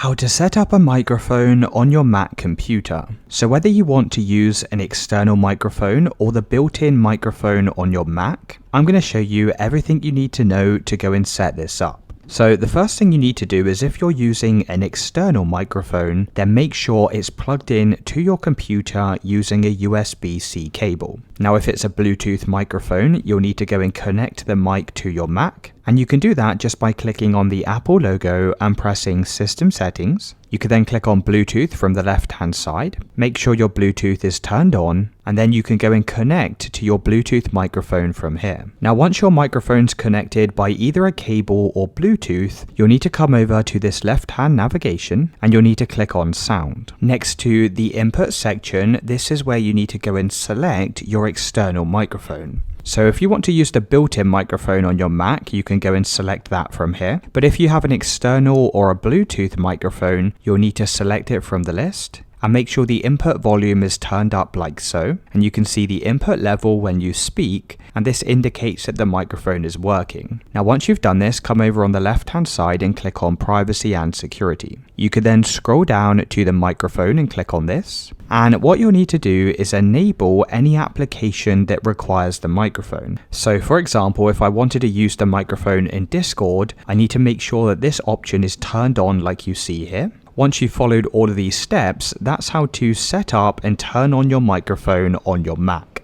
How to set up a microphone on your Mac computer. So whether you want to use an external microphone or the built-in microphone on your Mac, I'm going to show you everything you need to know to go and set this up. So the first thing you need to do is if you're using an external microphone, then make sure it's plugged in to your computer using a USB-C cable. Now if it's a Bluetooth microphone, you'll need to go and connect the mic to your Mac. And you can do that just by clicking on the Apple logo and pressing System Settings. You can then click on Bluetooth from the left-hand side. Make sure your Bluetooth is turned on, and then you can go and connect to your Bluetooth microphone from here. Now, once your microphone's connected by either a cable or Bluetooth, you'll need to come over to this left-hand navigation, and you'll need to click on Sound. Next to the Input section, this is where you need to go and select your external microphone. So if you want to use the built-in microphone on your Mac, you can go and select that from here. But if you have an external or a Bluetooth microphone, you'll need to select it from the list. And make sure the input volume is turned up like so. And you can see the input level when you speak, and this indicates that the microphone is working. Now once you've done this, come over on the left-hand side and click on Privacy and Security. You could then scroll down to the microphone and click on this. And what you'll need to do is enable any application that requires the microphone. So for example, if I wanted to use the microphone in Discord, I need to make sure that this option is turned on like you see here. Once you've followed all of these steps, that's how to set up and turn on your microphone on your Mac.